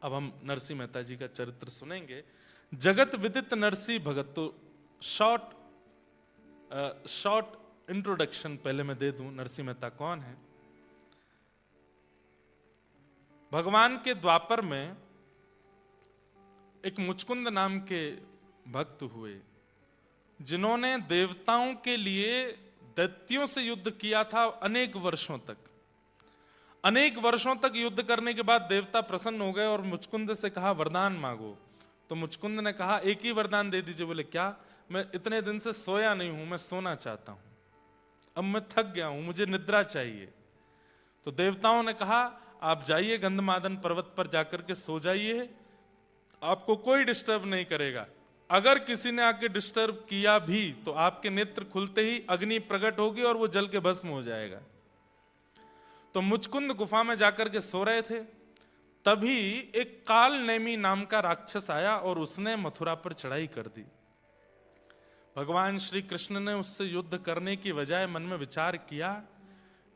अब हम नरसिंह मेहता जी का चरित्र सुनेंगे। जगत विदित नरसिंह भगत। तो शॉर्ट इंट्रोडक्शन पहले मैं दे दूं, नरसिंह मेहता कौन है। भगवान के द्वापर में एक मुचकुंद नाम के भक्त हुए, जिन्होंने देवताओं के लिए दैत्यों से युद्ध किया था अनेक वर्षों तक। अनेक वर्षों तक युद्ध करने के बाद देवता प्रसन्न हो गए और मुचकुंद से कहा वरदान मांगो। तो मुचकुंद ने कहा एक ही वरदान दे दीजिए। बोले क्या? मैं इतने दिन से सोया नहीं हूं, मैं सोना चाहता हूं, अब मैं थक गया हूं, मुझे निद्रा चाहिए। तो देवताओं ने कहा आप जाइए गंधमादन पर्वत पर जाकर के सो जाइए, आपको कोई डिस्टर्ब नहीं करेगा। अगर किसी ने आके डिस्टर्ब किया भी तो आपके नेत्र खुलते ही अग्नि प्रकट होगी और वो जल के भस्म हो जाएगा। तो मुचकुंद गुफा में जाकर के सो रहे थे, तभी एक काल नेमी नाम का राक्षस आया और उसने मथुरा पर चढ़ाई कर दी। भगवान श्री कृष्ण ने उससे युद्ध करने की बजाय मन में विचार किया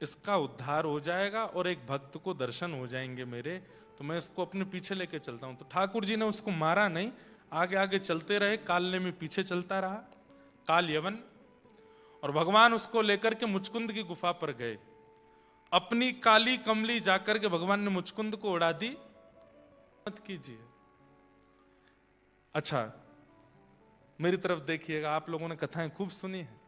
इसका उद्धार हो जाएगा और एक भक्त को दर्शन हो जाएंगे मेरे, तो मैं इसको अपने पीछे लेके चलता हूं। तो ठाकुर जी ने उसको मारा नहीं, आगे आगे चलते रहे, काल नेमी पीछे चलता रहा, काल यवन। और भगवान उसको लेकर के मुचकुंद की गुफा पर गए। अपनी काली कमली जाकर के भगवान ने मुचकुंद को उड़ा दी। मत कीजिए। अच्छा मेरी तरफ देखिएगा, आप लोगों ने कथाएं खूब सुनी है।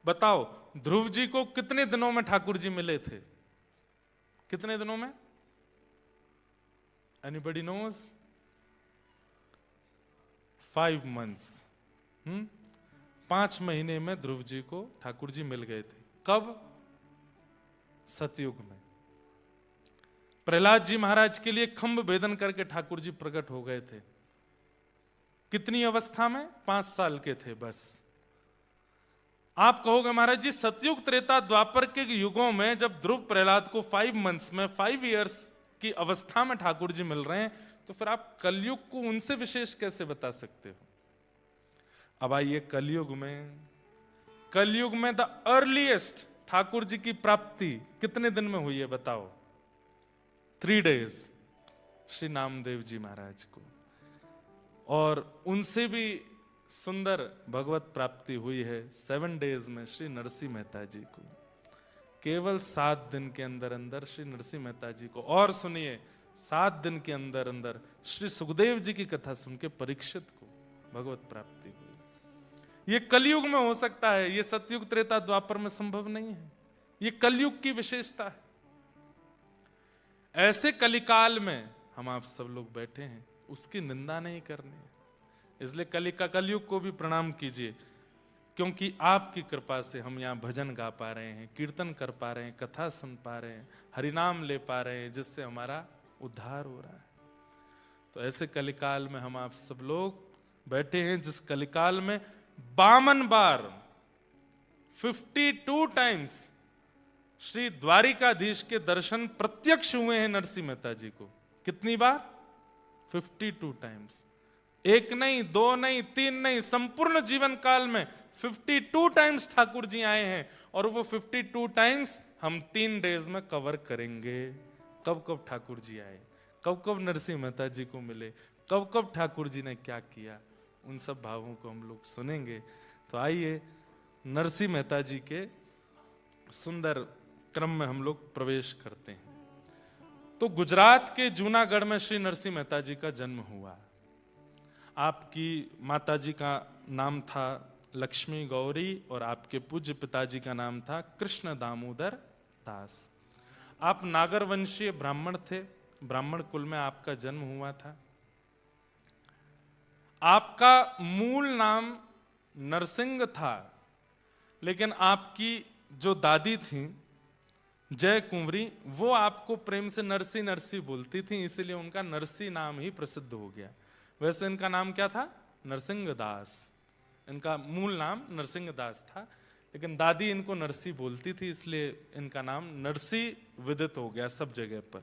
बताओ ध्रुव जी को कितने दिनों में ठाकुर जी मिले थे? कितने दिनों में? Anybody knows? 5 months। 5 महीने में ध्रुव जी को ठाकुर जी मिल गए थे। कब? सतयुग में। प्रहलाद जी महाराज के लिए खंभ भेदन करके ठाकुर जी प्रकट हो गए थे। कितनी अवस्था में? 5 साल के थे बस। आप कहोगे महाराज जी सतयुग त्रेता द्वापर के युगों में जब ध्रुव प्रहलाद को 5 months में 5 years की अवस्था में ठाकुर जी मिल रहे हैं, तो फिर आप कलयुग को उनसे विशेष कैसे बता सकते हो? अब आइए कलयुग में। कलयुग में द अर्लीएस्ट ठाकुर जी की प्राप्ति कितने दिन में हुई है बताओ? 3 days श्री नामदेव जी महाराज को। और उनसे भी सुंदर भगवत प्राप्ति हुई है 7 days में श्री नरसिंह मेहता जी को। केवल 7 दिन के अंदर अंदर श्री नरसिंह मेहता जी को। और सुनिए 7 दिन के अंदर अंदर श्री सुखदेव जी की कथा सुन के परीक्षित को भगवत प्राप्ति हुई। ये कलयुग में हो सकता है, ये सतयुग त्रेता द्वापर में संभव नहीं है। ये कलयुग की विशेषता है। ऐसे कलिकाल में हम आप सब लोग बैठे हैं, उसकी निंदा नहीं करनी है। इसलिए कलयुग को भी प्रणाम कीजिए, क्योंकि आपकी कृपा से हम यहाँ भजन गा पा रहे हैं, कीर्तन कर पा रहे हैं, कथा सुन पा रहे हैं, हरिनाम ले पा रहे हैं, जिससे हमारा उद्धार हो रहा है। तो ऐसे कलिकाल में हम आप सब लोग बैठे हैं, जिस कलिकाल में 52 बार 52 टाइम्स श्री द्वारिकाधीश के दर्शन प्रत्यक्ष हुए हैं नरसिंह मेहता जी को। कितनी बार? 52 टाइम्स। 1 नहीं, 2 नहीं, 3 नहीं, संपूर्ण जीवन काल में 52 टाइम्स ठाकुर जी आए हैं। और वो 52 टाइम्स हम 3 days में कवर करेंगे। कब कब ठाकुर जी आए, कब कब नरसिंह मेहता जी को मिले, कब कब ठाकुर जी ने क्या किया, उन सब भावों को हम लोग सुनेंगे। तो आइए नरसिंह मेहता जी के सुंदर क्रम में हम लोग प्रवेश करते हैं। तो गुजरात के जूनागढ़ में श्री नरसिंह मेहता जी का जन्म हुआ। आपकी माता जी का नाम था लक्ष्मी गौरी और आपके पूज्य पिताजी का नाम था कृष्ण दामोदर दास। आप नागर वंशीय ब्राह्मण थे, ब्राह्मण कुल में आपका जन्म हुआ था। आपका मूल नाम नरसिंह था, लेकिन आपकी जो दादी थी जय कुंवरी, वो आपको प्रेम से नरसी नरसी बोलती थी, इसलिए उनका नरसी नाम ही प्रसिद्ध हो गया। वैसे इनका नाम क्या था? नरसिंह दास। इनका मूल नाम नरसिंह दास था, लेकिन दादी इनको नरसी बोलती थी, इसलिए इनका नाम नरसी विदित हो गया सब जगह पर।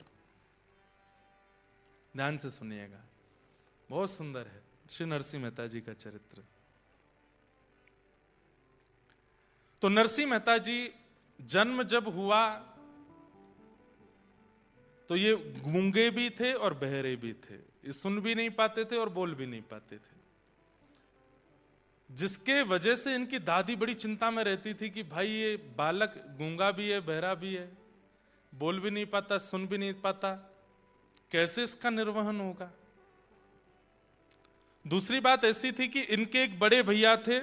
ध्यान से सुनिएगा, बहुत सुंदर है श्री नरसिंह मेहता जी का चरित्र। तो नरसिंह मेहता जी जन्म जब हुआ तो ये गूंगे भी थे और बहरे भी थे, ये सुन भी नहीं पाते थे और बोल भी नहीं पाते थे, जिसके वजह से इनकी दादी बड़ी चिंता में रहती थी कि भाई ये बालक गूंगा भी है, बहरा भी है, बोल भी नहीं पाता, सुन भी नहीं पाता, कैसे इसका निर्वहन होगा। दूसरी बात ऐसी थी कि इनके एक बड़े भैया थे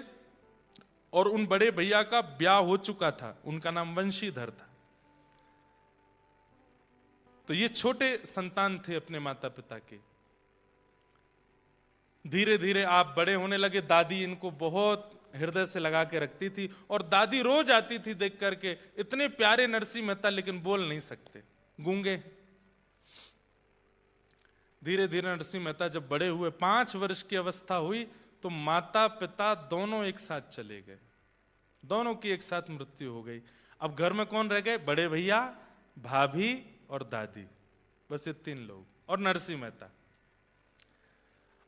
और उन बड़े भैया का ब्याह हो चुका था, उनका नाम वंशीधर था। तो ये छोटे संतान थे अपने माता पिता के। धीरे धीरे आप बड़े होने लगे, दादी इनको बहुत हृदय से लगा के रखती थी और दादी रोज आती थी देख करके, इतने प्यारे नरसिंह मेहता लेकिन बोल नहीं सकते, गूंगे। धीरे धीरे नरसिंह मेहता जब बड़े हुए, 5 वर्ष की अवस्था हुई, तो माता पिता दोनों एक साथ चले गए, दोनों की एक साथ मृत्यु हो गई। अब घर में कौन रह गए? बड़े भैया, भाभी और दादी, बस ये 3 लोग और नरसिंह मेहता।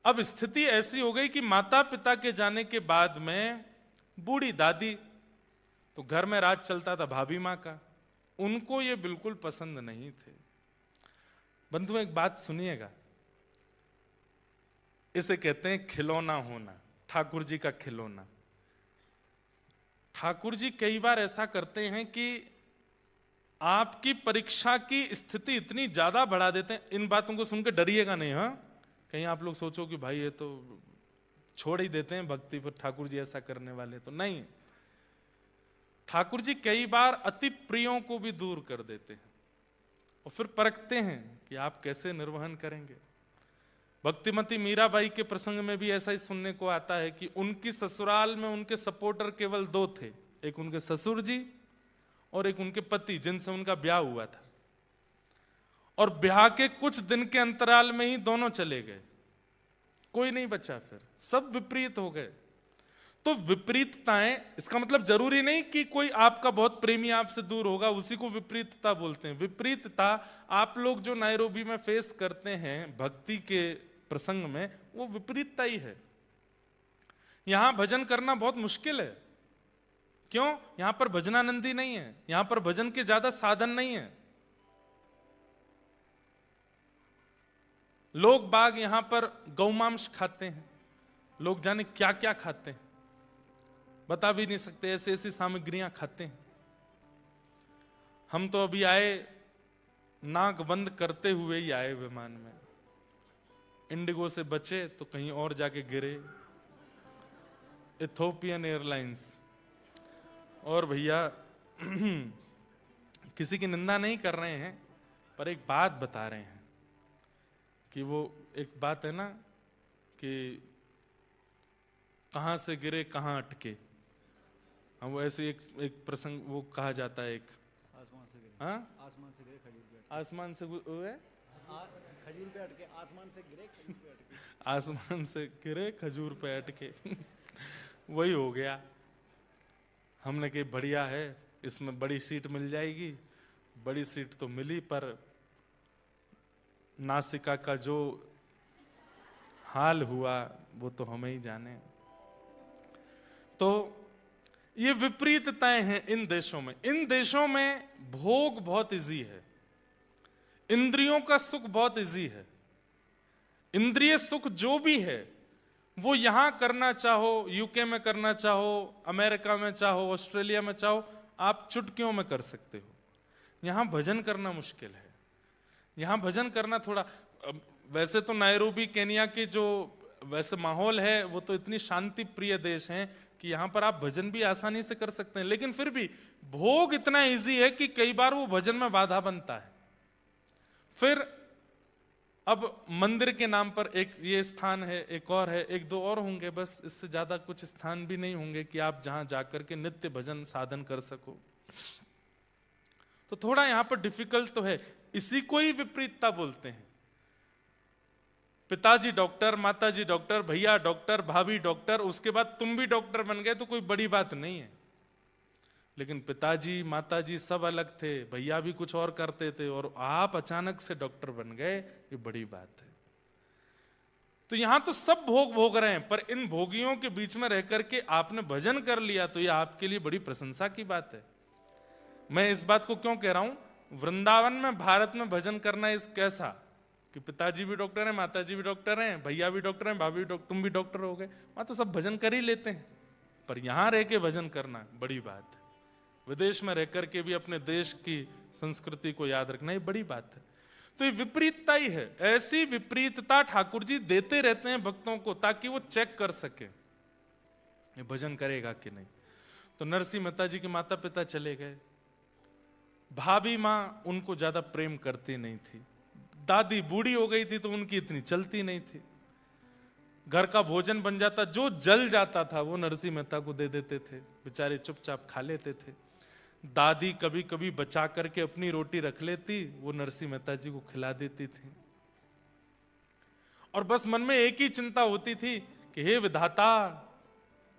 अब स्थिति ऐसी हो गई कि माता पिता के जाने के बाद में बूढ़ी दादी, तो घर में राज चलता था भाभी माँ का, उनको ये बिल्कुल पसंद नहीं थे। बंधु एक बात सुनिएगा, इसे कहते हैं खिलौना होना, ठाकुर जी का खिलौना। ठाकुर जी कई बार ऐसा करते हैं कि आपकी परीक्षा की स्थिति इतनी ज्यादा बढ़ा देते हैं। इन बातों को सुनकर डरिएगा नहीं, हाँ, कहीं आप लोग सोचो कि भाई ये तो छोड़ ही देते हैं भक्ति पर, ठाकुर जी ऐसा करने वाले तो नहीं। ठाकुर जी कई बार अति प्रियों को भी दूर कर देते हैं और फिर परखते हैं कि आप कैसे निर्वहन करेंगे। भक्तिमती मीराबाई के प्रसंग में भी ऐसा ही सुनने को आता है कि उनकी ससुराल में उनके सपोर्टर केवल 2 थे, एक उनके ससुर जी और एक उनके पति, जिनसे उनका ब्याह हुआ था। और ब्याह के कुछ दिन के अंतराल में ही दोनों चले गए, कोई नहीं बचा, फिर सब विपरीत हो गए। तो विपरीतताएं, इसका मतलब जरूरी नहीं कि कोई आपका बहुत प्रेमी आपसे दूर होगा उसी को विपरीतता बोलते हैं। विपरीतता आप लोग जो नायरोबी में फेस करते हैं भक्ति के प्रसंग में, वो विपरीतता ही है। यहां भजन करना बहुत मुश्किल है। क्यों? यहां पर भजनानंदी नहीं है, यहां पर भजन के ज्यादा साधन नहीं है। लोग बाग यहां पर गौमांस खाते हैं, लोग जाने क्या क्या खाते हैं, बता भी नहीं सकते, ऐसी ऐसी सामग्रियां खाते हैं। हम तो अभी आए, नाक बंद करते हुए ही आए विमान में, इंडिगो से बचे तो कहीं और जाके गिरे, इथोपियन एयरलाइंस। और भैया किसी की निंदा नहीं कर रहे हैं, पर एक बात बता रहे हैं कि वो एक बात है ना कि कहां से गिरे कहां अटके, हम वो ऐसे एक प्रसंग वो कहा जाता है, एक आसमान से गिरे, हाँ, आसमान से गिरे खजूर पे, आसमान से हुए खजूर पे अटके, आसमान से गिरे खजूर पे अटके, आसमान से गिरे खजूर पे अटके वही हो गया। हमने कही बढ़िया है, इसमें बड़ी सीट मिल जाएगी, बड़ी सीट तो मिली, पर नासिका का जो हाल हुआ वो तो हमें ही जाने। तो ये विपरीतताएं हैं इन देशों में। इन देशों में भोग बहुत इजी है, इंद्रियों का सुख बहुत इजी है। इंद्रिय सुख जो भी है वो यहां करना चाहो, यूके में करना चाहो, अमेरिका में चाहो, ऑस्ट्रेलिया में चाहो, आप चुटकियों में कर सकते हो। यहां भजन करना मुश्किल है। यहां भजन करना थोड़ा, वैसे तो नायरोबी केनिया की जो वैसे माहौल है वो तो इतनी शांति प्रिय देश है कि यहां पर आप भजन भी आसानी से कर सकते हैं, लेकिन फिर भी भोग इतना इजी है कि कई बार वो भजन में बाधा बनता है। फिर अब मंदिर के नाम पर एक ये स्थान है, एक और है, एक दो और होंगे, बस इससे ज्यादा कुछ स्थान भी नहीं होंगे कि आप जहां जाकर के नित्य भजन साधन कर सको। तो थोड़ा यहां पर डिफिकल्ट तो है, इसी को ही विपरीतता बोलते हैं। पिताजी डॉक्टर, माताजी डॉक्टर, भैया डॉक्टर, भाभी डॉक्टर, उसके बाद तुम भी डॉक्टर बन गए तो कोई बड़ी बात नहीं है। लेकिन पिताजी माताजी सब अलग थे, भैया भी कुछ और करते थे और आप अचानक से डॉक्टर बन गए, ये बड़ी बात है। तो यहां तो सब भोग भोग रहे हैं, पर इन भोगियों के बीच में रह करके आपने भजन कर लिया तो ये आपके लिए बड़ी प्रशंसा की बात है। मैं इस बात को क्यों कह रहा हूं, वृंदावन में, भारत में भजन करना इस कैसा कि पिताजी भी डॉक्टर हैं, माताजी भी डॉक्टर हैं, भैया भी डॉक्टर हैं, भाभी भी डॉक्टर, तुम भी डॉक्टर हो गए, वहां तो सब भजन कर ही लेते हैं। पर यहां रह के भजन करना बड़ी बात है। विदेश में रह करके भी अपने देश की संस्कृति को याद रखना ये बड़ी बात है। तो ये विपरीतता ही है। ऐसी विपरीतता ठाकुर जी देते रहते हैं भक्तों को ताकि वो चेक कर सके ये भजन करेगा कि नहीं। तो नरसिंह मेहता जी के माता पिता चले गए। भाभी माँ उनको ज्यादा प्रेम करती नहीं थी। दादी बूढ़ी हो गई थी तो उनकी इतनी चलती नहीं थी। घर का भोजन बन जाता, जो जल जाता था वो नरसिंह मेहता को दे देते थे, बेचारे चुपचाप खा लेते थे। दादी कभी कभी बचा करके अपनी रोटी रख लेती, वो नरसिंह मेहता जी को खिला देती थी। और बस मन में एक ही चिंता होती थी कि हे विधाता,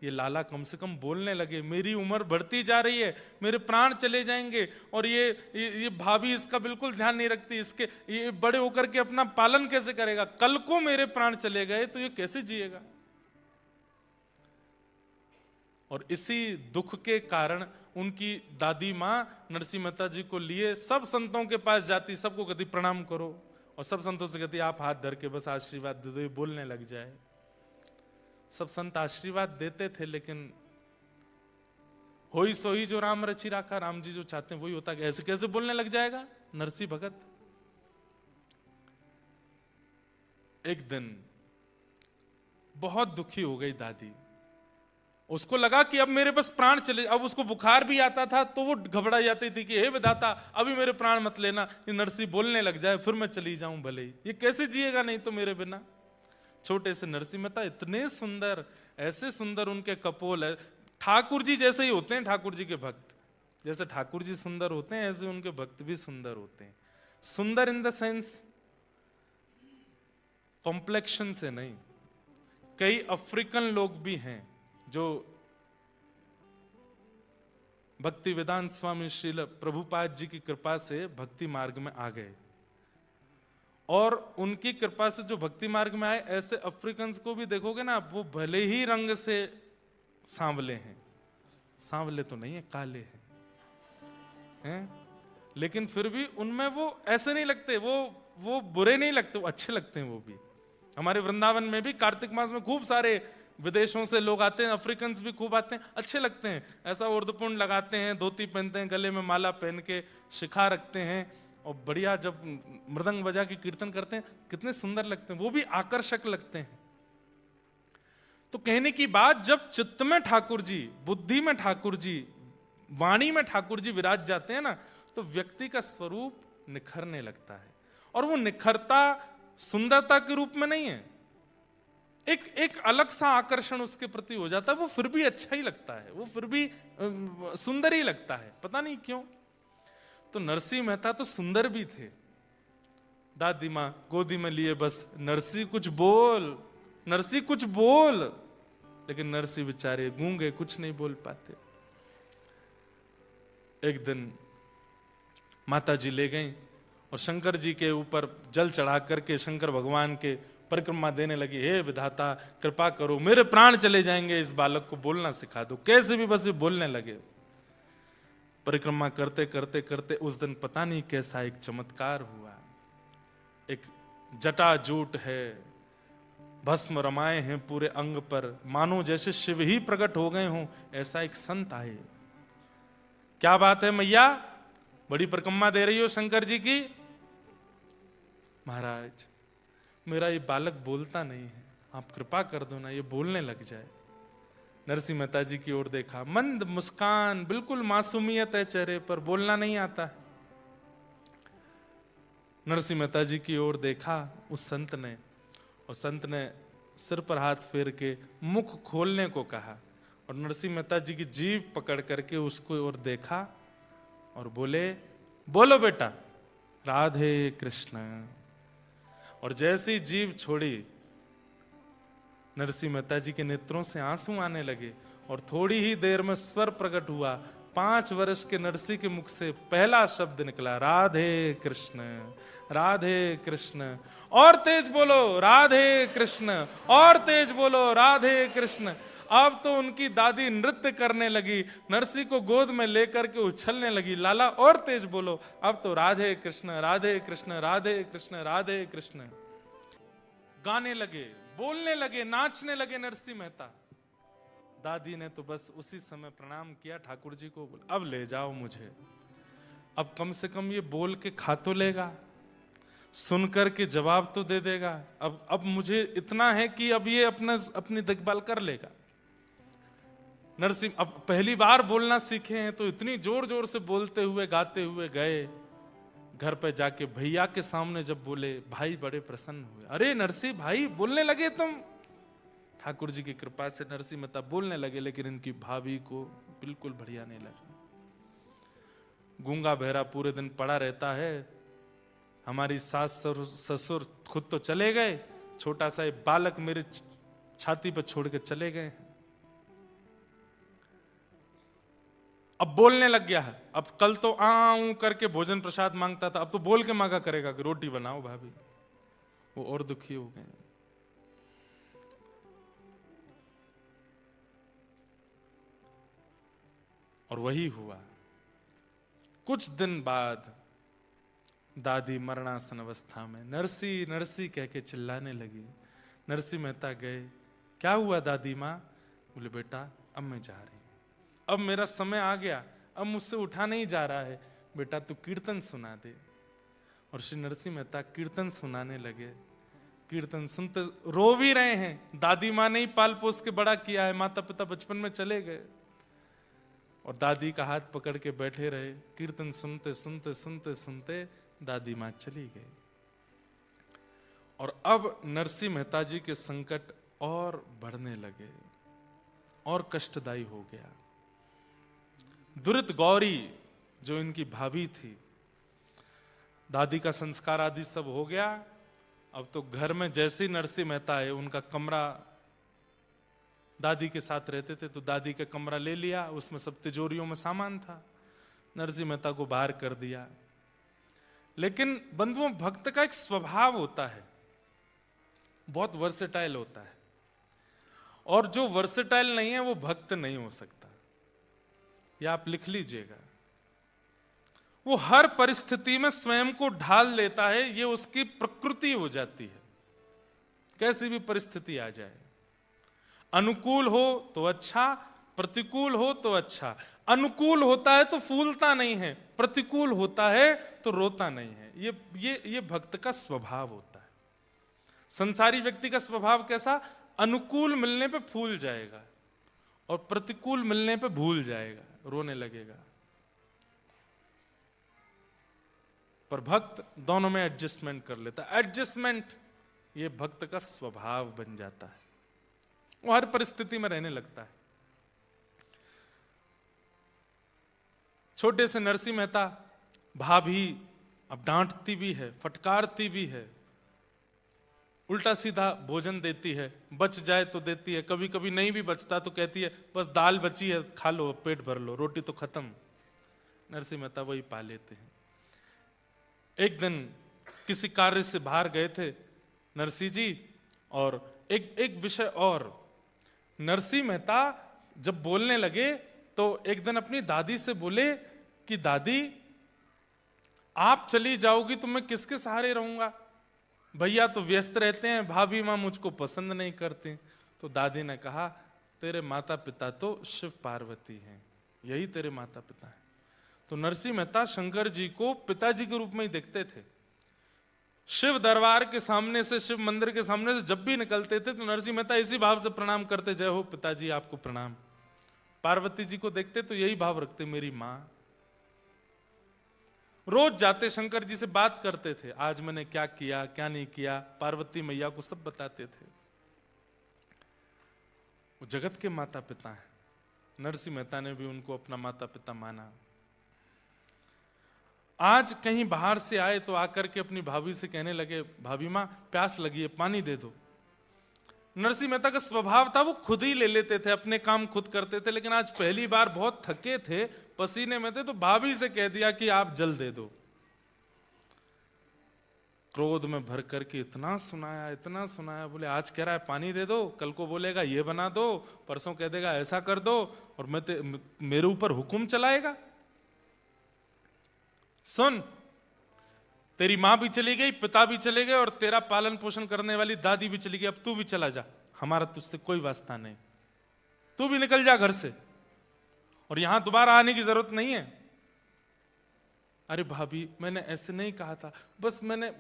ये लाला कम से कम बोलने लगे, मेरी उम्र बढ़ती जा रही है, मेरे प्राण चले जाएंगे, और ये भाभी इसका बिल्कुल ध्यान नहीं रखती, इसके ये बड़े होकर के अपना पालन कैसे करेगा, कल को मेरे प्राण चले गए तो ये कैसे जिएगा। और इसी दुख के कारण उनकी दादी मां नरसिंह मेहता जी को लिए सब संतों के पास जाती, सबको कहती प्रणाम करो, और सब संतों से कहती आप हाथ धर के बस आशीर्वाद दे दो, ये बोलने लग जाए। सब संत आशीर्वाद देते थे, लेकिन होई सोई जो राम रचि राखा, राम जी जो चाहते हैं वही होता है। ऐसे कैसे बोलने लग जाएगा नरसिंह भगत। एक दिन बहुत दुखी हो गई दादी, उसको लगा कि अब मेरे बस प्राण चले। अब उसको बुखार भी आता था तो वो घबरा जाती थी कि हे विधाता अभी मेरे प्राण मत लेना, ये नरसिंह बोलने लग जाए फिर मैं चली जाऊं भले ही, ये कैसे जिएगा नहीं तो मेरे बिना। छोटे से नरसिंह मेहता इतने सुंदर, ऐसे सुंदर उनके कपोल है, ठाकुर जी जैसे ही होते हैं ठाकुर जी के भक्त। जैसे ठाकुर जी सुंदर होते हैं ऐसे उनके भक्त भी सुंदर होते हैं। सुंदर इन द सेंस कॉम्प्लेक्शन से नहीं। कई अफ्रीकन लोग भी हैं जो भक्ति वेदांत स्वामी श्रील प्रभुपाद जी की कृपा से भक्ति मार्ग में आ गए, और उनकी कृपा से जो भक्ति मार्ग में आए, ऐसे अफ्रीकन्स को भी देखोगे ना, वो भले ही रंग से सांवले हैं, सांवले तो नहीं है, काले हैं, लेकिन फिर भी उनमें वो ऐसे नहीं लगते, वो बुरे नहीं लगते, वो अच्छे लगते हैं। वो भी हमारे वृंदावन में भी कार्तिक मास में खूब सारे विदेशों से लोग आते हैं, अफ्रीकन्स भी खूब आते हैं, अच्छे लगते हैं। ऐसा उर्दपुंड लगाते हैं, धोती पहनते हैं, गले में माला पहन के शिखा रखते हैं, और बढ़िया जब मृदंग बजा के कीर्तन करते हैं कितने सुंदर लगते हैं, वो भी आकर्षक लगते हैं। तो कहने की बात, जब चित्त में ठाकुर जी, बुद्धि में ठाकुर जी, वाणी में ठाकुर जी विराज जाते हैं ना, तो व्यक्ति का स्वरूप निखरने लगता है। और वो निखरता सुंदरता के रूप में नहीं है, एक अलग सा आकर्षण उसके प्रति हो जाता है, वो फिर भी अच्छा ही लगता है, वो फिर भी सुंदर ही लगता है, पता नहीं क्यों। तो नरसिंह मेहता तो सुंदर भी थे। दादी मां गोदी में लिए बस नरसिंह कुछ बोल, नरसिंह कुछ बोल, लेकिन नरसिंह बेचारे गूंगे, कुछ नहीं बोल पाते। एक दिन माता जी ले गईं और शंकर जी के ऊपर जल चढ़ा करके शंकर भगवान के परिक्रमा देने लगी। हे विधाता कृपा करो, मेरे प्राण चले जाएंगे, इस बालक को बोलना सिखा दो। कैसे भी बस ये बोलने लगे। परिक्रमा करते करते करते उस दिन पता नहीं कैसा एक चमत्कार हुआ। एक जटाजूट है, भस्म रमाए हैं पूरे अंग पर, मानो जैसे शिव ही प्रकट हो गए हों, ऐसा एक संत आए। क्या बात है मैया, बड़ी परिक्रमा दे रही हो शंकर जी की? महाराज मेरा ये बालक बोलता नहीं है, आप कृपा कर दो ना, ये बोलने लग जाए। नरसिंह मेहता जी की ओर देखा, मंद मुस्कान, बिल्कुल मासूमियत है चेहरे पर, बोलना नहीं आता है। नरसिंह मेहता जी की ओर देखा उस संत ने, और संत ने सिर पर हाथ फेर के मुख खोलने को कहा, और नरसिंह मेहता जी की जीभ पकड़ करके उसको ओर देखा और बोले, बोलो बेटा राधे कृष्ण। और जैसी जीभ छोड़ी, नरसिंह मेहता जी के नेत्रों से आंसू आने लगे, और थोड़ी ही देर में स्वर प्रकट हुआ। 5 वर्ष के नरसिंह के मुख से पहला शब्द निकला, राधे कृष्ण, राधे कृष्ण। और तेज बोलो राधे कृष्ण, और तेज बोलो राधे कृष्ण। अब तो उनकी दादी नृत्य करने लगी, नरसी को गोद में लेकर के उछलने लगी। लाला और तेज बोलो, अब तो राधे कृष्ण राधे कृष्ण राधे कृष्ण राधे कृष्ण। गाने लगे, बोलने लगे, नाचने लगे नरसी मेहता। दादी ने तो बस उसी समय प्रणाम किया ठाकुर जी को, अब ले जाओ मुझे, अब कम से कम ये बोल के खा तो लेगा, सुनकर के जवाब तो दे देगा। अब मुझे इतना है कि अब ये अपनी देखभाल कर लेगा। नरसिंह अब पहली बार बोलना सीखे हैं तो इतनी जोर जोर से बोलते हुए गाते हुए गए। घर पे जाके भैया के सामने जब बोले, भाई बड़े प्रसन्न हुए। अरे नरसिंह भाई बोलने लगे तुम। ठाकुर जी की कृपा से नरसिंह मेहता बोलने लगे, लेकिन इनकी भाभी को बिल्कुल बढ़िया नहीं लगा। गूंगा बहरा पूरे दिन पड़ा रहता है, हमारी सास ससुर खुद तो चले गए, छोटा सा बालक मेरे छाती पर छोड़ के चले गए। अब बोलने लग गया है। अब कल तो आऊं करके भोजन प्रसाद मांगता था, अब तो बोल के मांगा करेगा कि रोटी बनाओ भाभी। वो और दुखी हो गए। और वही हुआ। कुछ दिन बाद दादी मरणासन अवस्था में नरसी नरसी कह के चिल्लाने लगी। नरसी मेहता गए, क्या हुआ दादी माँ? बोले बेटा अब मैं जा रही, अब मेरा समय आ गया, अब मुझसे उठा नहीं जा रहा है, बेटा तू कीर्तन सुना दे। और श्री नरसिंह मेहता कीर्तन सुनाने लगे। कीर्तन सुनते रो भी रहे हैं, दादी माँ ने ही पाल पोस के बड़ा किया है, माता पिता बचपन में चले गए। और दादी का हाथ पकड़ के बैठे रहे। कीर्तन सुनते सुनते सुनते सुनते दादी माँ चली गई। और अब नरसिंह मेहता जी के संकट और बढ़ने लगे और कष्टदायी हो गया। दुरित गौरी जो इनकी भाभी थी, दादी का संस्कार आदि सब हो गया। अब तो घर में जैसे ही नरसिंह मेहता है, उनका कमरा, दादी के साथ रहते थे तो दादी का कमरा ले लिया, उसमें सब तिजोरियों में सामान था, नरसिंह मेहता को बाहर कर दिया। लेकिन बंधुओं, भक्त का एक स्वभाव होता है, बहुत वर्सेटाइल होता है, और जो वर्सेटाइल नहीं है वो भक्त नहीं हो सकता। या आप लिख लीजिएगा, वो हर परिस्थिति में स्वयं को ढाल लेता है, ये उसकी प्रकृति हो जाती है, कैसी भी परिस्थिति आ जाए। अनुकूल हो तो अच्छा, प्रतिकूल हो तो अच्छा। अनुकूल होता है तो फूलता नहीं है, प्रतिकूल होता है तो रोता नहीं है। ये भक्त का स्वभाव होता है। संसारी व्यक्ति का स्वभाव कैसा? अनुकूल मिलने पे फूल जाएगा और प्रतिकूल मिलने पे भूल जाएगा, रोने लगेगा। पर भक्त दोनों में एडजस्टमेंट कर लेता है। एडजस्टमेंट ये भक्त का स्वभाव बन जाता है, वो हर परिस्थिति में रहने लगता है। छोटे से नरसिंह मेहता, भाभी अब डांटती भी है, फटकारती भी है, उल्टा सीधा भोजन देती है, बच जाए तो देती है, कभी कभी नहीं भी बचता तो कहती है बस दाल बची है खा लो, पेट भर लो, रोटी तो खत्म। नरसिंह मेहता वही पा लेते हैं। एक दिन किसी कार्य से बाहर गए थे नरसिंह जी, और एक विषय और, नरसिंह मेहता जब बोलने लगे तो एक दिन अपनी दादी से बोले कि दादी आप चली जाओगी तो मैं किसके सहारे रहूंगा? भैया तो व्यस्त रहते हैं, भाभी मां मुझको पसंद नहीं करती। तो दादी ने कहा तेरे माता पिता तो शिव पार्वती हैं, यही तेरे माता पिता हैं। तो नरसिंह मेहता शंकर जी को पिताजी के रूप में ही देखते थे। शिव दरबार के सामने से, शिव मंदिर के सामने से जब भी निकलते थे तो नरसिंह मेहता इसी भाव से प्रणाम करते, जय हो पिताजी आपको प्रणाम। पार्वती जी को देखते तो यही भाव रखते, मेरी मां। रोज जाते शंकर जी से बात करते थे, आज मैंने क्या किया क्या नहीं किया, पार्वती मैया को सब बताते थे। वो जगत के माता पिता हैं। नरसिंह मेहता ने भी उनको अपना माता पिता माना। आज कहीं बाहर से आए तो आकर के अपनी भाभी से कहने लगे, भाभी मां प्यास लगी है, पानी दे दो। नरसिंह मेहता का स्वभाव था वो खुद ही ले लेते थे, अपने काम खुद करते थे। लेकिन आज पहली बार बहुत थके थे, पसीने में थे, तो भाभी से कह दिया कि आप जल दे दो। क्रोध में भर करके इतना सुनाया, बोले आज कह रहा है पानी दे दो, कल को बोलेगा ये बना दो, परसों कह देगा ऐसा कर दो, और मेरे ऊपर हुक्म चलाएगा। सुन, तेरी मां भी चली गई, पिता भी चले गए, और तेरा पालन पोषण करने वाली दादी भी चली गई, अब तू भी चला जा, हमारा तुझसे कोई वास्ता नहीं, तू भी निकल जा घर से, और यहां दोबारा आने की जरूरत नहीं है। अरे भाभी, मैंने ऐसे नहीं कहा था, बस मैंने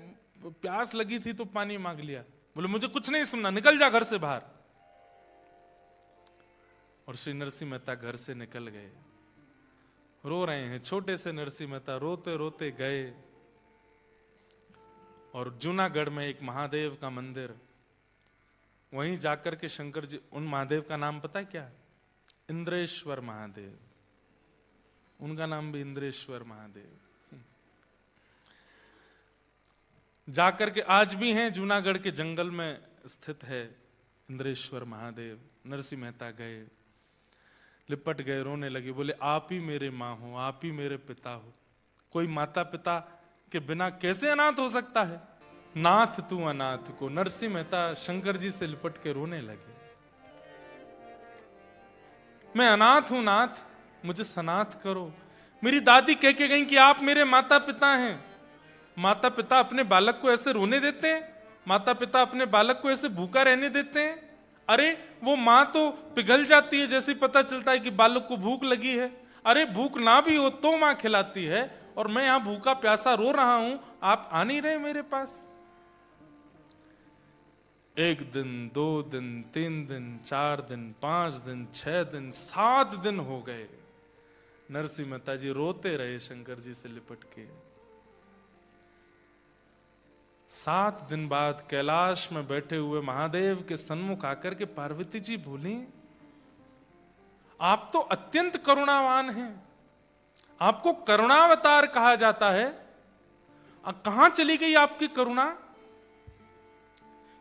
प्यास लगी थी तो पानी मांग लिया। बोले मुझे कुछ नहीं सुनना, निकल जा घर से बाहर। और श्री नरसिंह मेहता घर से निकल गए। रो रहे हैं, छोटे से नरसिंह मेहता रोते रोते गए, और जूनागढ़ में एक महादेव का मंदिर, वहीं जाकर के शंकर जी, उन महादेव का नाम पता है क्या? इंद्रेश्वर महादेव, उनका नाम भी इंद्रेश्वर महादेव। जाकर के आज भी हैं, जूनागढ़ के जंगल में स्थित है इंद्रेश्वर महादेव। नरसिंह मेहता गए, लिपट गए, रोने लगे, बोले आप ही मेरे माँ हो, आप ही मेरे पिता हो, कोई माता पिता के बिना कैसे अनाथ हो सकता है? नाथ तू अनाथ को। नरसिंह मेहता शंकर जी से लिपट के रोने लगे, मैं अनाथ हूं नाथ, मुझे सनाथ करो। मेरी दादी कह के गई कि आप मेरे माता पिता हैं। माता पिता अपने बालक को ऐसे रोने देते हैं? माता पिता अपने बालक को ऐसे भूखा रहने देते हैं? अरे वो माँ तो पिघल जाती है जैसे पता चलता है कि बालक को भूख लगी है। अरे भूख ना भी हो तो माँ खिलाती है, और मैं यहां भूखा प्यासा रो रहा हूं, आप आ नहीं रहे मेरे पास। 1 दिन, 2 दिन, 3 दिन, 4 दिन, 5 दिन, 6 दिन, 7 दिन हो गए। नरसिंह मेहता जी रोते रहे शंकर जी से लिपट के। 7 दिन बाद कैलाश में बैठे हुए महादेव के सन्मुख आकर के पार्वती जी बोली, आप तो अत्यंत करुणावान हैं, आपको करुणावतार कहा जाता है, कहां चली गई आपकी करुणा?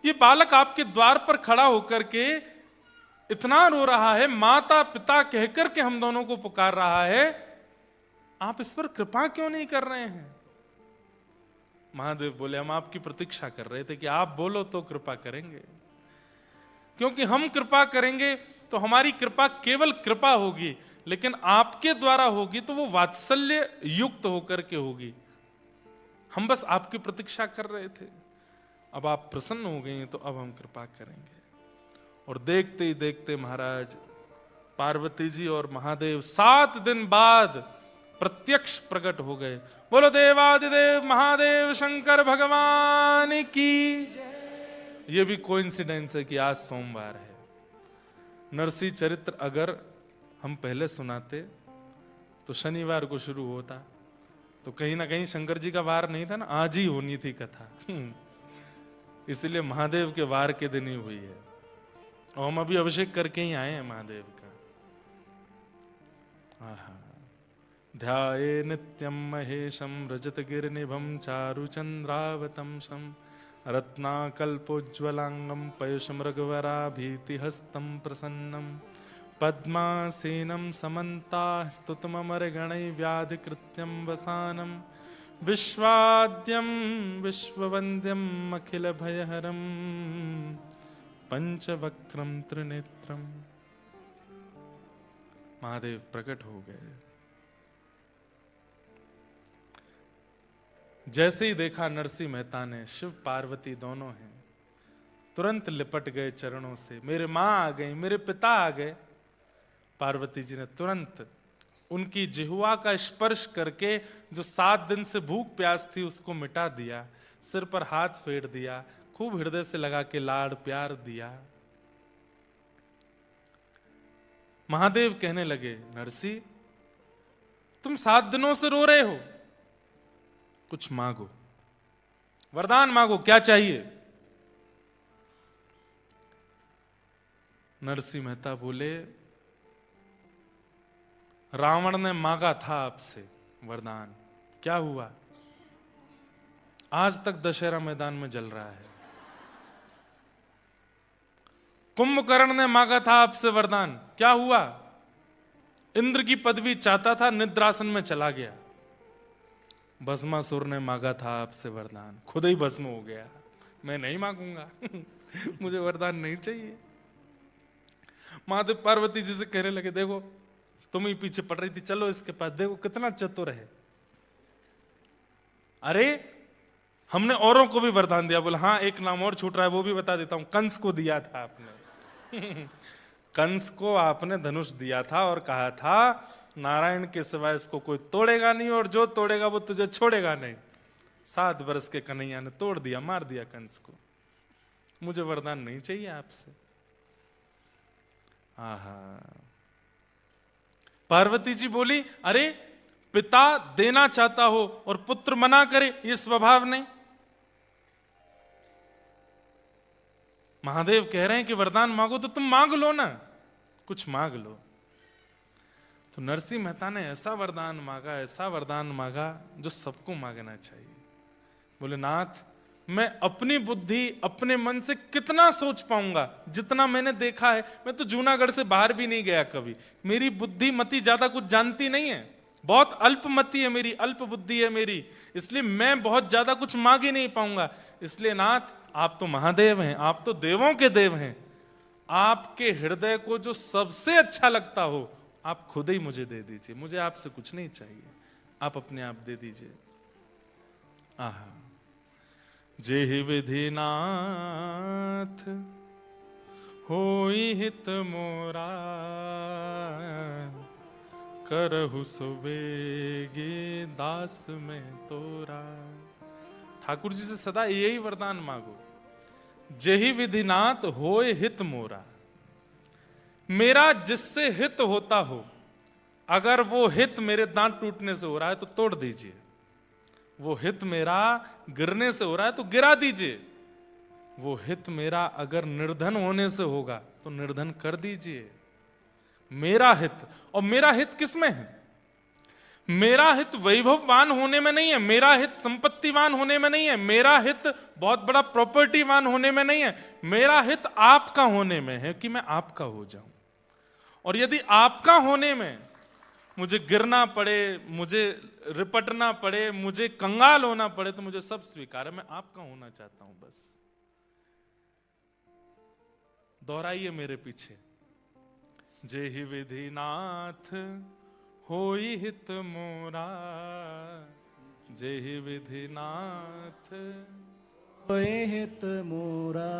ये बालक आपके द्वार पर खड़ा होकर के इतना रो रहा है, माता पिता कहकर के हम दोनों को पुकार रहा है, आप इस पर कृपा क्यों नहीं कर रहे हैं? महादेव बोले, हम आपकी प्रतीक्षा कर रहे थे कि आप बोलो तो कृपा करेंगे, क्योंकि हम कृपा करेंगे तो हमारी कृपा केवल कृपा होगी, लेकिन आपके द्वारा होगी तो वो वात्सल्य युक्त होकर के होगी। हम बस आपकी प्रतीक्षा कर रहे थे, अब आप प्रसन्न हो गए हैं तो अब हम कृपा करेंगे। और देखते ही देखते महाराज पार्वती जी और महादेव 7 दिन बाद प्रत्यक्ष प्रकट हो गए। बोलो देवादिदेव महादेव शंकर भगवान की। ये भी कोइंसिडेंस है कि आज सोमवार है। नरसिंह चरित्र अगर हम पहले सुनाते तो शनिवार को शुरू होता, तो कहीं ना कहीं शंकर जी का वार नहीं था ना, आज ही होनी थी कथा। इसलिए महादेव के वार के दिन ही हुई है, और हम अभी अभिषेक करके ही आए हैं महादेव का। आहा, ध्याये नित्यं महेशं रजतगिरिनिभं चारुचन्द्रावतंसं रत्नाकल्पोज्ज्वलांगं पयुषमृगवराभीतिहस्तं प्रसन्नं पद्मासीनं समन्ताः स्तुतममरगणैर्व्याधिकृत्यं वसानं विश्वाद्यं विश्ववन्द्यम् अखिलभयहरं पंचवक्रं त्रिनेत्रं। महादेव प्रकट हो गए। जैसे ही देखा नरसिंह मेहता ने, शिव पार्वती दोनों हैं, तुरंत लिपट गए चरणों से। मेरे माँ आ गई, मेरे पिता आ गए। पार्वती जी ने तुरंत उनकी जिह्वा का स्पर्श करके जो 7 दिन से भूख प्यास थी उसको मिटा दिया, सिर पर हाथ फेर दिया, खूब हृदय से लगा के लाड़ प्यार दिया। महादेव कहने लगे, नरसिंह तुम 7 दिनों से रो रहे हो, कुछ मांगो, वरदान मांगो, क्या चाहिए? नरसिंह मेहता बोले, रावण ने मांगा था आपसे वरदान, क्या हुआ? आज तक दशहरा मैदान में जल रहा है। कुंभकर्ण ने मांगा था आपसे वरदान, क्या हुआ? इंद्र की पदवी चाहता था, निद्रासन में चला गया। भस्मासुर ने मांगा था आपसे वरदान, खुद ही भस्म हो गया, मैं नहीं मांगूंगा मुझे वरदान नहीं चाहिए। महादेव पार्वती जी से कहने लगे, देखो तुम ही पीछे पड़ रही थी, चलो इसके पास, देखो कितना चतुर है। अरे हमने औरों को भी वरदान दिया। बोला हाँ एक नाम और छूट रहा है, वो भी बता देता हूं, कंस को दिया था आपने कंस को आपने धनुष दिया था और कहा था नारायण के सिवाय इसको कोई तोड़ेगा नहीं, और जो तोड़ेगा वो तुझे छोड़ेगा नहीं। 7 वर्ष के कन्हैया ने तोड़ दिया, मार दिया कंस को। मुझे वरदान नहीं चाहिए आपसे। आहा। पार्वती जी बोली, अरे पिता देना चाहता हो और पुत्र मना करे, ये स्वभाव नहीं। महादेव कह रहे हैं कि वरदान मांगो तो तुम मांग लो ना, कुछ मांग लो। तो नरसिंह मेहता ने ऐसा वरदान मांगा, ऐसा वरदान मांगा जो सबको मांगना चाहिए। बोले नाथ, मैं अपनी बुद्धि अपने मन से कितना सोच पाऊंगा, जितना मैंने देखा है। मैं तो जूनागढ़ से बाहर भी नहीं गया कभी, मेरी बुद्धि मति ज्यादा कुछ जानती नहीं है, बहुत अल्पमति है मेरी, अल्प बुद्धि है मेरी, इसलिए मैं बहुत ज्यादा कुछ मांग ही नहीं पाऊंगा। इसलिए नाथ, आप तो महादेव हैं, आप तो देवों के देव हैं, आपके हृदय को जो सबसे अच्छा लगता हो आप खुद ही मुझे दे दीजिए, मुझे आपसे कुछ नहीं चाहिए, आप अपने आप दे दीजिए। आहा। जेहि विधि नाथ होई हित मोरा, करहु सुबेगे दास में तोरा। ठाकुर जी से सदा यही वरदान मांगो, जेहि विधिनाथ होए हित मोरा। मेरा जिससे हित होता हो, अगर वो हित मेरे दांत टूटने से हो रहा है तो तोड़ दीजिए, वो हित मेरा गिरने से हो रहा है तो गिरा दीजिए, वो हित मेरा अगर निर्धन होने से होगा तो निर्धन कर दीजिए। मेरा हित, और मेरा हित किसमें है? मेरा हित वैभववान होने में नहीं है, मेरा हित संपत्तिवान होने में नहीं है, मेरा हित बहुत बड़ा प्रॉपर्टीवान होने में नहीं है, मेरा हित आपका होने में है कि मैं आपका हो जाऊं। और यदि आपका होने में मुझे गिरना पड़े, मुझे रिपटना पड़े, मुझे कंगाल होना पड़े, तो मुझे सब स्वीकार है, मैं आपका होना चाहता हूं। बस दोहराइए मेरे पीछे, जेहि विधिनाथ होई हित मोरा, जेहि विधिनाथ होए हित मोरा,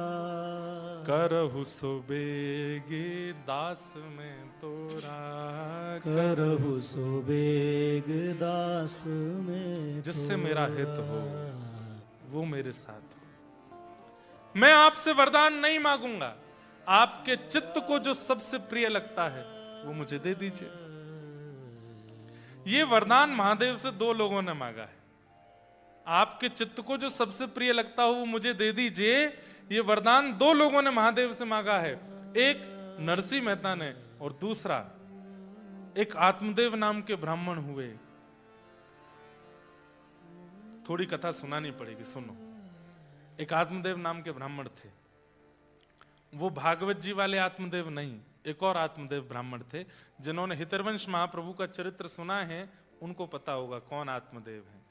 करहु सुबेगे दास में तोरा, करहु सुबेग दास में। जिससे मेरा हित हो वो मेरे साथ हो। मैं आपसे वरदान नहीं मांगूंगा, आपके चित्त को जो सबसे प्रिय लगता है वो मुझे दे दीजिए। ये वरदान महादेव से 2 लोगों ने मांगा है। आपके चित्त को जो सबसे प्रिय लगता हो वो मुझे दे दीजिए, ये वरदान 2 लोगों ने महादेव से मांगा है। एक नरसिंह मेहता ने और दूसरा एक आत्मदेव नाम के ब्राह्मण हुए। थोड़ी कथा सुनानी पड़ेगी, सुनो। एक आत्मदेव नाम के ब्राह्मण थे, वो भागवत जी वाले आत्मदेव नहीं, एक और आत्मदेव ब्राह्मण थे। जिन्होंने हितरवंश महाप्रभु का चरित्र सुना है उनको पता होगा कौन आत्मदेव है।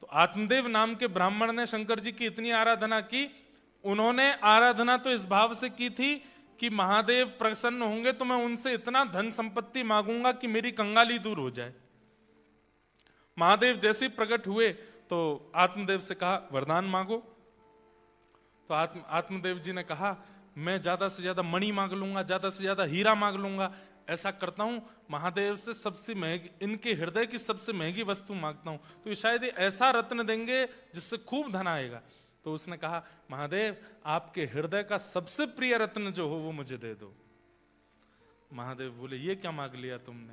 तो आत्मदेव नाम के ब्राह्मण ने शंकर जी की इतनी आराधना की, उन्होंने आराधना तो इस भाव से की थी कि महादेव प्रसन्न होंगे तो मैं उनसे इतना धन संपत्ति मांगूंगा कि मेरी कंगाली दूर हो जाए। महादेव जैसे ही प्रकट हुए तो आत्मदेव से कहा वरदान मांगो। तो आत्मदेव जी ने कहा मैं ज्यादा से ज्यादा मणि मांग लूंगा, ज्यादा से ज्यादा हीरा मांग लूंगा। ऐसा करता हूं, महादेव से सबसे महंगी, इनके हृदय की सबसे महंगी वस्तु मांगता हूं, तो ये शायद ऐसा रत्न देंगे जिससे खूब धन आएगा। तो उसने कहा महादेव आपके हृदय का सबसे प्रिय रत्न जो हो वो मुझे दे दो। महादेव बोले ये क्या मांग लिया तुमने?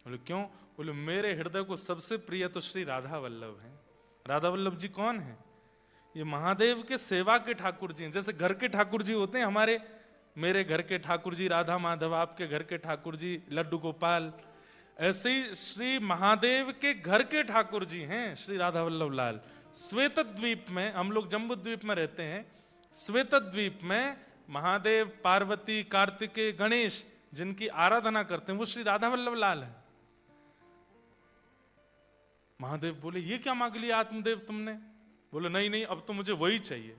बोले क्यों? बोले मेरे हृदय को सबसे प्रिय तो श्री राधा वल्लभ है। राधा वल्लभ जी कौन है? ये महादेव के सेवा के ठाकुर जी हैं। जैसे घर के ठाकुर जी होते हैं हमारे, मेरे घर के ठाकुर जी राधा माधव, आपके घर के ठाकुर जी लड्डू गोपाल, ऐसे ही श्री महादेव के घर के ठाकुर जी हैं श्री राधा वल्लभ लाल। श्वेत द्वीप में, हम लोग जम्बू द्वीप में रहते हैं, श्वेत द्वीप में महादेव, पार्वती, कार्तिकेय, गणेश जिनकी आराधना करते हैं वो श्री राधा वल्लभ लाल है। महादेव बोले ये क्या मांग लिया आत्मदेव तुमने? बोले नहीं नहीं, अब तो मुझे वही चाहिए।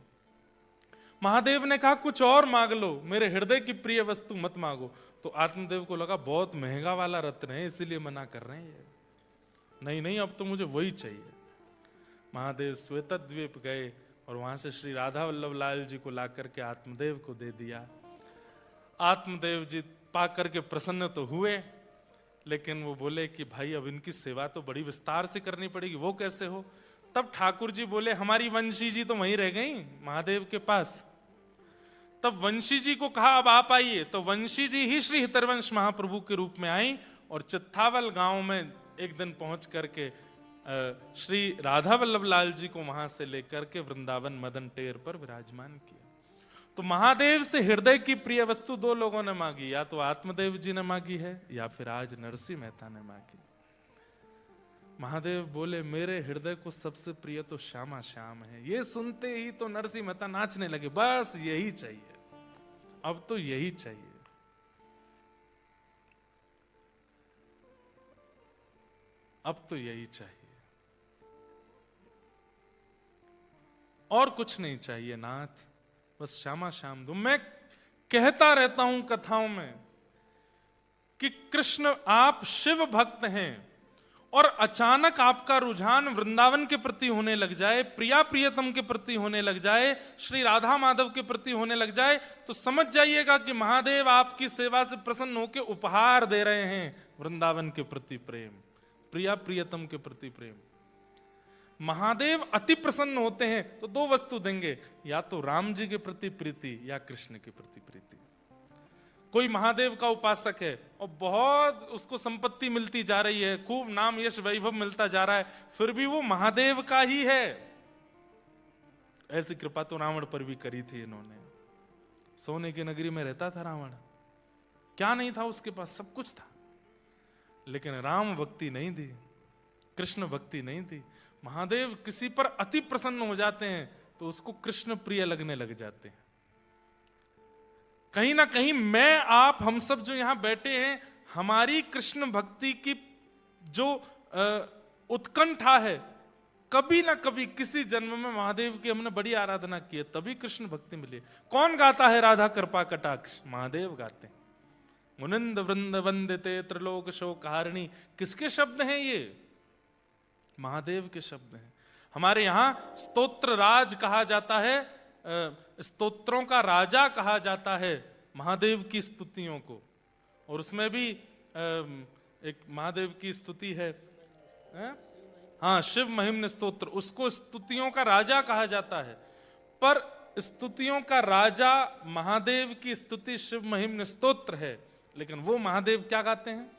महादेव ने कहा कुछ और मांग लो, मेरे हृदय की प्रिय वस्तु मत मांगो। तो आत्मदेव को लगा बहुत महंगा वाला रत्न है, इसीलिए मना कर रहे हैं ये। नहीं नहीं, अब तो मुझे वही चाहिए। महादेव श्वेतद्वीप गए और वहां से श्री राधा वल्लभ लाल जी को ला करके आत्मदेव को दे दिया। आत्मदेव जी पा करके प्रसन्न तो हुए, लेकिन वो बोले कि भाई अब इनकी सेवा तो बड़ी विस्तार से करनी पड़ेगी। वो कैसे हो? तब ठाकुर जी बोले हमारी वंशी जी तो वहीं रह गई महादेव के पास। तब वंशी जी को कहा अब आप आइए। तो वंशी जी ही श्री हितरवंश महाप्रभु के रूप में आई और चित्तावल गांव में एक दिन पहुंच करके श्री राधा वल्लभ लाल जी को वहां से लेकर के वृंदावन मदन टेर पर विराजमान किया। तो महादेव से हृदय की प्रिय वस्तु दो लोगों ने मांगी, या तो आत्मदेव जी ने मांगी है या फिर आज नरसिंह मेहता ने मांगी। महादेव बोले मेरे हृदय को सबसे प्रिय तो श्यामा श्याम है। ये सुनते ही तो नरसिंह मेहता नाचने लगे, बस यही चाहिए, अब तो यही चाहिए। अब तो यही चाहिए, और कुछ नहीं चाहिए नाथ, बस श्यामा श्याम दो। मैं कहता रहता हूं कथाओं में कि कृष्ण आप शिव भक्त हैं और अचानक आपका रुझान वृंदावन के प्रति होने लग जाए, प्रिया प्रियतम के प्रति होने लग जाए, श्री राधा माधव के प्रति होने लग जाए, तो समझ जाइएगा कि महादेव आपकी सेवा से प्रसन्न होकर उपहार दे रहे हैं वृंदावन के प्रति प्रेम, प्रिया प्रियतम के प्रति प्रेम। महादेव अति प्रसन्न होते हैं तो दो वस्तु देंगे, या तो राम जी के प्रति प्रीति या कृष्ण के प्रति प्रीति। कोई महादेव का उपासक है और बहुत उसको संपत्ति मिलती जा रही है, खूब नाम यश वैभव मिलता जा रहा है, फिर भी वो महादेव का ही है। ऐसी कृपा तो रावण पर भी करी थी इन्होंने। सोने की नगरी में रहता था रावण, क्या नहीं था उसके पास? सब कुछ था, लेकिन राम भक्ति नहीं दी, कृष्ण भक्ति नहीं दी। महादेव किसी पर अति प्रसन्न हो जाते हैं तो उसको कृष्ण प्रिय लगने लग जाते हैं। कहीं ना कहीं मैं आप हम सब जो यहां बैठे हैं, हमारी कृष्ण भक्ति की जो उत्कंठा है, कभी ना कभी किसी जन्म में महादेव की हमने बड़ी आराधना की है, तभी कृष्ण भक्ति मिली। कौन गाता है राधा कृपा कटाक्ष? महादेव गाते हैं। मुनिंद वृंद वंदिते त्रिलोक शोकहारिणी, किसके शब्द हैं ये? महादेव के शब्द हैं। हमारे यहां स्तोत्र राज कहा जाता है, स्तोत्रों का राजा कहा जाता है महादेव की स्तुतियों को, और उसमें भी एक महादेव की स्तुति है, हाँ, शिव महिम्न स्तोत्र, उसको स्तुतियों का राजा कहा जाता है। पर स्तुतियों का राजा महादेव की स्तुति शिव महिम्न स्तोत्र है, लेकिन वो महादेव क्या गाते हैं?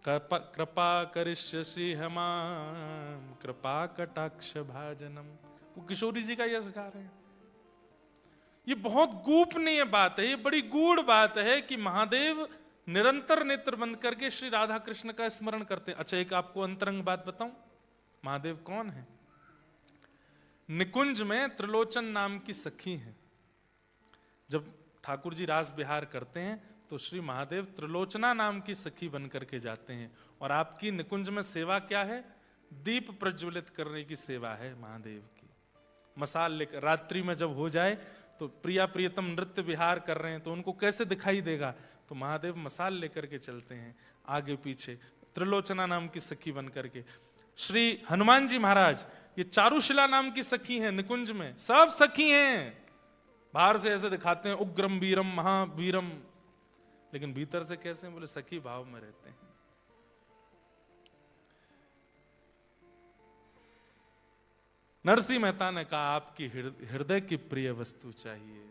कृपा करिष्यसि हमाम कृपा कटाक्ष भाजनम। वो किशोरी जी का यश गा रहे हैं। ये बहुत गोपनीय बात है, ये बड़ी गूढ़ बात है कि महादेव निरंतर नेत्र बंद करके श्री राधा कृष्ण का स्मरण करते हैं। अच्छा, एक आपको अंतरंग बात बताऊं, महादेव कौन है? निकुंज में त्रिलोचन नाम की सखी है। जब ठाकुर जी रास विहार करते हैं तो श्री महादेव त्रिलोचना नाम की सखी बन करके जाते हैं, और आपकी निकुंज में सेवा क्या है? दीप प्रज्वलित करने की सेवा है महादेव की। मसाल लेकर रात्रि में जब हो जाए तो प्रिया प्रियतम नृत्य विहार कर रहे हैं तो उनको कैसे दिखाई देगा? तो महादेव मसाल लेकर के चलते हैं आगे पीछे, त्रिलोचना नाम की सखी बन करके। श्री हनुमान जी महाराज ये चारुशिला नाम की सखी हैं निकुंज में, सब सखी हैं। बाहर से ऐसे दिखाते हैं उग्रम वीरम महावीरम, लेकिन भीतर से कैसे हैं? बोले सखी भाव में रहते हैं। नरसिंह मेहता ने कहा आपकी हृदय की प्रिय वस्तु चाहिए।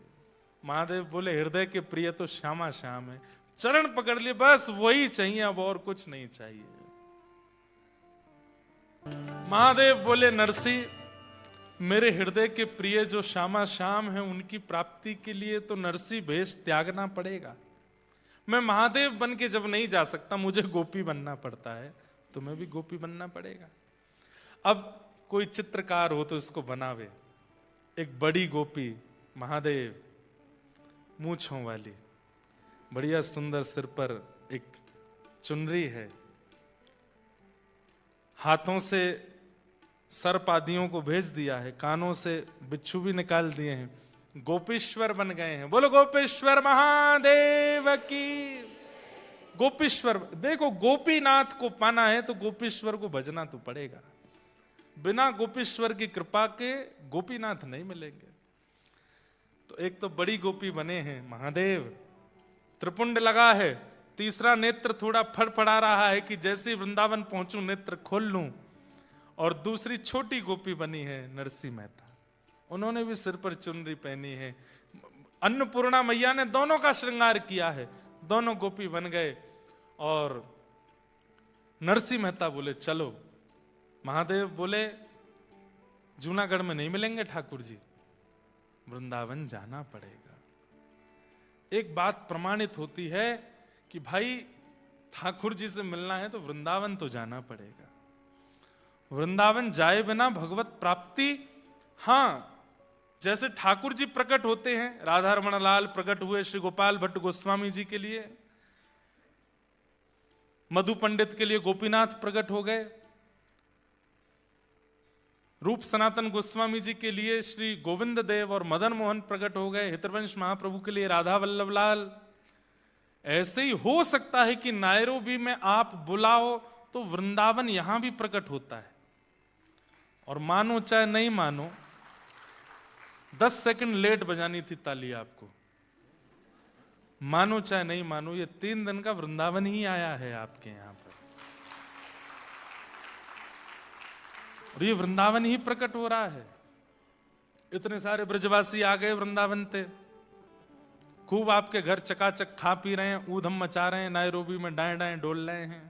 महादेव बोले हृदय के प्रिय तो श्यामा श्याम है, चरण पकड़ लिए, बस वही चाहिए, अब और कुछ नहीं चाहिए। महादेव बोले नरसिंह मेरे हृदय के प्रिय जो श्यामा श्याम है, उनकी प्राप्ति के लिए तो नरसिंह भेष त्यागना पड़ेगा। मैं महादेव बन के जब नहीं जा सकता, मुझे गोपी बनना पड़ता है, तुम्हें भी गोपी बनना पड़ेगा। अब कोई चित्रकार हो तो इसको बनावे, एक बड़ी गोपी महादेव, मूंछों वाली, बढ़िया सुंदर, सिर पर एक चुनरी है, हाथों से सर्प आदियों को भेज दिया है, कानों से बिच्छू भी निकाल दिए हैं, गोपीश्वर बन गए हैं। बोलो गोपेश्वर महादेव की। गोपीश्वर, देखो गोपीनाथ को पाना है तो गोपीश्वर को भजना तो पड़ेगा, बिना गोपीश्वर की कृपा के गोपीनाथ नहीं मिलेंगे। तो एक तो बड़ी गोपी बने हैं महादेव, त्रिपुंड लगा है, तीसरा नेत्र थोड़ा फड़फड़ा रहा है कि जैसे वृंदावन पहुंचूं नेत्र खोल लूं, और दूसरी छोटी गोपी बनी है नरसिंह मेहता, उन्होंने भी सिर पर चुनरी पहनी है। अन्नपूर्णा मैया ने दोनों का श्रृंगार किया है, दोनों गोपी बन गए। और नरसिंह मेहता बोले चलो, महादेव बोले जूनागढ़ में नहीं मिलेंगे ठाकुर जी, वृंदावन जाना पड़ेगा। एक बात प्रमाणित होती है कि भाई ठाकुर जी से मिलना है तो वृंदावन तो जाना पड़ेगा, वृंदावन जाए बिना भगवत प्राप्ति। हां, जैसे ठाकुर जी प्रकट होते हैं, राधा रमण लाल प्रकट हुए श्री गोपाल भट्ट गोस्वामी जी के लिए, मधु पंडित के लिए गोपीनाथ प्रकट हो गए, रूप सनातन गोस्वामी जी के लिए श्री गोविंद देव और मदन मोहन प्रकट हो गए, हितवंश महाप्रभु के लिए राधा वल्लभ लाल। ऐसे ही हो सकता है कि नायरोबी में आप बुलाओ तो वृंदावन यहां भी प्रकट होता है। और मानो चाहे नहीं मानो, 10 सेकंड लेट बजानी थी ताली आपको, मानो चाहे नहीं मानो, ये 3 दिन का वृंदावन ही आया है आपके यहां पर, और ये वृंदावन ही प्रकट हो रहा है। इतने सारे ब्रजवासी आ गए वृंदावन से, खूब आपके घर चकाचक खा पी रहे हैं, ऊधम मचा रहे हैं, नायरोबी में डाएं डाएं डोल रहे हैं।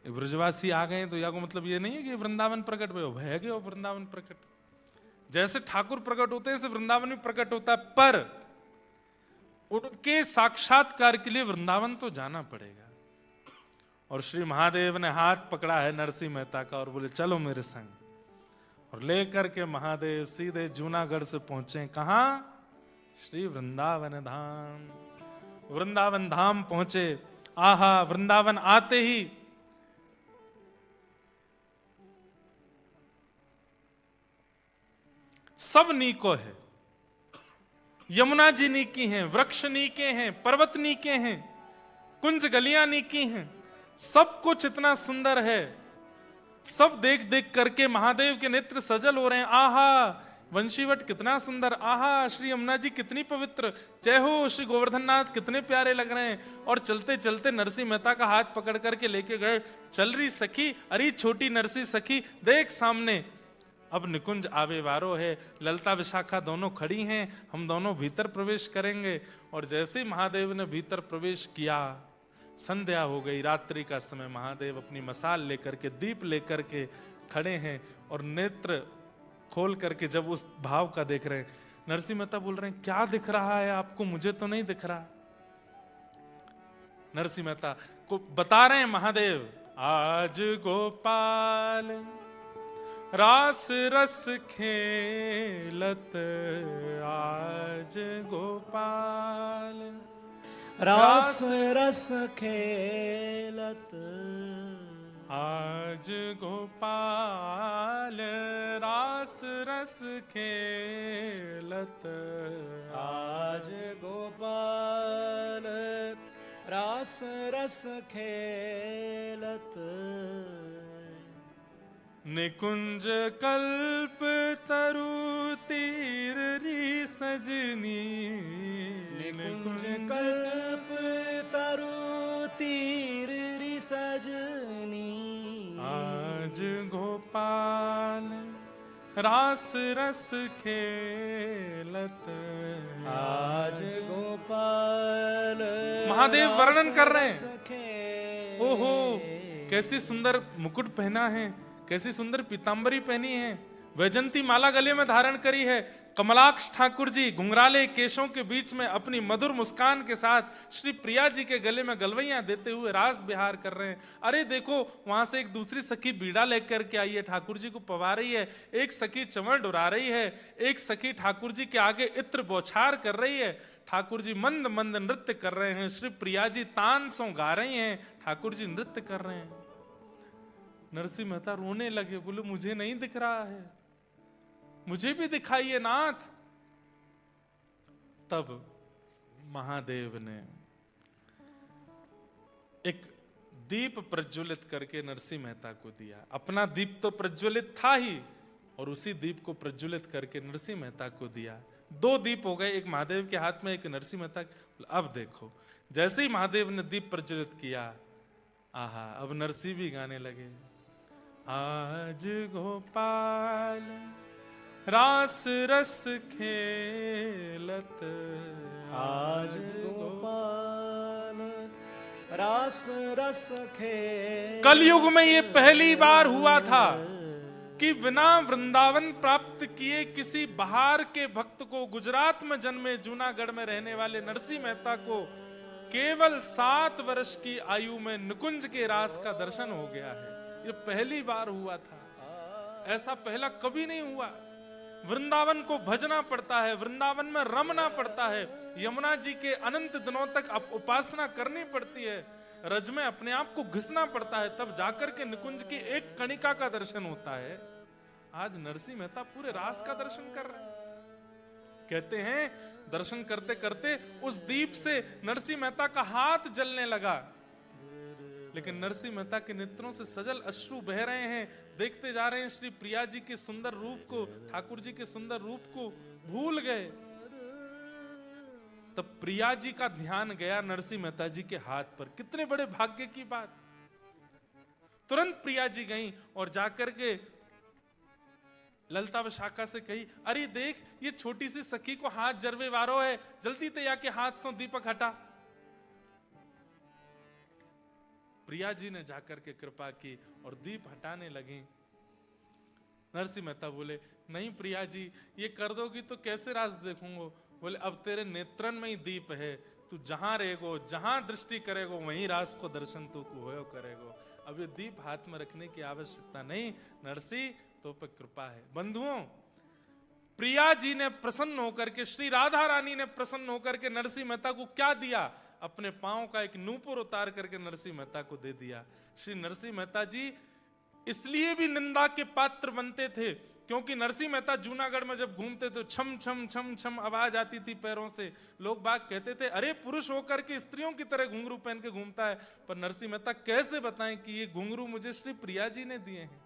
ब्रजवासी आ गए तो या को मतलब ये नहीं है कि वृंदावन प्रकट हुए, है कि वृंदावन प्रकट। जैसे ठाकुर प्रकट होते हैं, ऐसे वृंदावन भी प्रकट होता है, पर उनके साक्षात्कार के लिए वृंदावन तो जाना पड़ेगा। और श्री महादेव ने हाथ पकड़ा है नरसिंह मेहता का और बोले चलो मेरे संग, और लेकर के महादेव सीधे जूनागढ़ से पहुंचे कहां? श्री वृंदावन धाम। वृंदावन धाम पहुंचे। आहा, वृंदावन आते ही सब नीको है, यमुना जी नीकी हैं, वृक्ष नीके हैं, पर्वत नीके हैं, कुंज गलियां नीकी हैं, सब कुछ इतना सुंदर है। सब देख देख करके महादेव के नेत्र सजल हो रहे हैं। आहा, वंशीवट कितना सुंदर, आहा श्री यमुना जी कितनी पवित्र, जय हो श्री गोवर्धन नाथ कितने प्यारे लग रहे हैं। और चलते चलते नरसिंह मेहता का हाथ पकड़ करके लेके गए, चल रही सखी, अरे छोटी नरसिंह सखी देख सामने, अब निकुंज आवे वारो है, ललता विशाखा दोनों खड़ी हैं, हम दोनों भीतर प्रवेश करेंगे। और जैसे महादेव ने भीतर प्रवेश किया, संध्या हो गई, रात्रि का समय, महादेव अपनी मसाल लेकर के, दीप लेकर के खड़े हैं, और नेत्र खोल करके जब उस भाव का देख रहे हैं, नरसिंह मेहता बोल रहे हैं क्या दिख रहा है आपको, मुझे तो नहीं दिख रहा। नरसिंह मेहता को बता रहे हैं महादेव, आज गोपाल रास रस खेलत, आज गोपाल रास रस खेलत, आज गोपाल रास रस खेलत, आज गोपाल रास रस खेलत, निकुंज कल्प तरु तीर री सजनी, निकुंज कल्प तरु तीर री सजनी, आज गोपाल रास रस खेलत, आज गोपाल महादेव वर्णन कर रहे हैं। हैं। ओहो, कैसी सुंदर मुकुट पहना है, कैसी सुंदर पीतांबरी पहनी है, वैजंती माला गले में धारण करी है। कमलाक्ष ठाकुर जी घुंघराले केशों के बीच में अपनी मधुर मुस्कान के साथ श्री प्रिया जी के गले में गलवैयां देते हुए रास बिहार कर रहे हैं। अरे देखो, वहां से एक दूसरी सखी बीड़ा लेकर के आई है, ठाकुर जी को पवा रही है, एक सखी चंवर डुरा रही है, एक सखी ठाकुर जी के आगे इत्र बौछार कर रही है, ठाकुर जी मंद मंद नृत्य कर रहे हैं, श्री प्रिया जी तान सो गा रही हैं, ठाकुर जी नृत्य कर रहे हैं। नरसिंह मेहता रोने लगे, बोले मुझे नहीं दिख रहा है, मुझे भी दिखाइए नाथ। तब महादेव ने एक दीप प्रज्वलित करके नरसिंह मेहता को दिया। अपना दीप तो प्रज्वलित था ही, और उसी दीप को प्रज्वलित करके नरसिंह मेहता को दिया। 2 दीप हो गए, एक महादेव के हाथ में, एक नरसिंह मेहता। अब देखो, जैसे ही महादेव ने दीप प्रज्वलित किया, आहा, अब नरसिंह भी गाने लगे, आज गोपाल रास रस खेलत, आज गोपाल रास रस खेल। कलयुग में ये पहली बार हुआ था कि बिना वृंदावन प्राप्त किए किसी बाहर के भक्त को, गुजरात में जन्मे जूनागढ़ में रहने वाले नरसिंह मेहता को केवल 7 वर्ष की आयु में निकुंज के रास का दर्शन हो गया है। ये पहली बार हुआ था, ऐसा पहला कभी नहीं हुआ। वृंदावन को भजना पड़ता है, वृंदावन में रमना पड़ता है, यमुना जी के अनंत दिनों तक उपासना करनी पड़ती है, रज में अपने आप को घिसना पड़ता है, तब जाकर के निकुंज की एक कणिका का दर्शन होता है। आज नरसिंह मेहता पूरे रास का दर्शन कर रहे हैं। कहते हैं दर्शन करते करते उस दीप से नरसिंह मेहता का हाथ जलने लगा, लेकिन नरसिंह मेहता के नेत्रों से सजल अश्रु बह रहे हैं। देखते जा रहे हैं श्री प्रिया जी के सुंदर रूप को, ठाकुर जी के सुंदर रूप को भूल गए। तब प्रिया जी का ध्यान गया नरसिंह मेहता जी के हाथ पर। कितने बड़े भाग्य की बात। तुरंत प्रिया जी गईं और जाकर के ललता विशाखा से कही, अरे देख, ये छोटी सी सखी को हाथ जरवे वारो है, जल्दी तैया के हाथ से दीपक हटा। प्रिया जी ने जाकर के कृपा की और दीप हटाने लगी। नरसिंह मेहता बोले, नहीं प्रिया जी, ये कर दोगी तो कैसे रास देखूंगा। बोले, अब तेरे नेत्रन में ही दीप है, तू जहां रहेगो, जहां दृष्टि करेगो, वहीं रास को दर्शन तू को होयो करेगो। अब ये दीप हाथ में रखने की आवश्यकता नहीं, नरसिंह तो पर कृपा है। बंधुओं, प्रिया जी ने प्रसन्न होकर के, श्री राधा रानी ने प्रसन्न होकर के नरसिंह मेहता को क्या दिया? अपने पांव का एक नूपुर उतार करके नरसिंह मेहता को दे दिया। श्री नरसिंह मेहता जी इसलिए भी निंदा के पात्र बनते थे क्योंकि नरसिंह मेहता जूनागढ़ में जब घूमते तो छम छम छम छम आवाज आती थी पैरों से। लोग बाग कहते थे, अरे पुरुष होकर के स्त्रियों की तरह घुंघरू पहन के घूमता है। पर नरसिंह मेहता कैसे बताएं कि ये घुंघरू मुझे श्री प्रिया जी ने दिए हैं।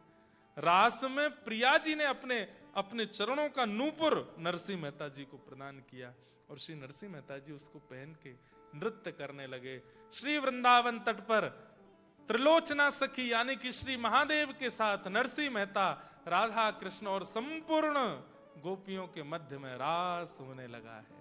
रास में प्रिया जी ने अपने चरणों का नूपुर नरसिंह मेहता जी को प्रदान किया और श्री नरसिंह मेहता जी उसको पहन के नृत्य करने लगे। श्री वृंदावन तट पर त्रिलोचना सखी यानी कि श्री महादेव के साथ नरसिंह मेहता, राधा कृष्ण और संपूर्ण गोपियों के मध्य में रास होने लगा है।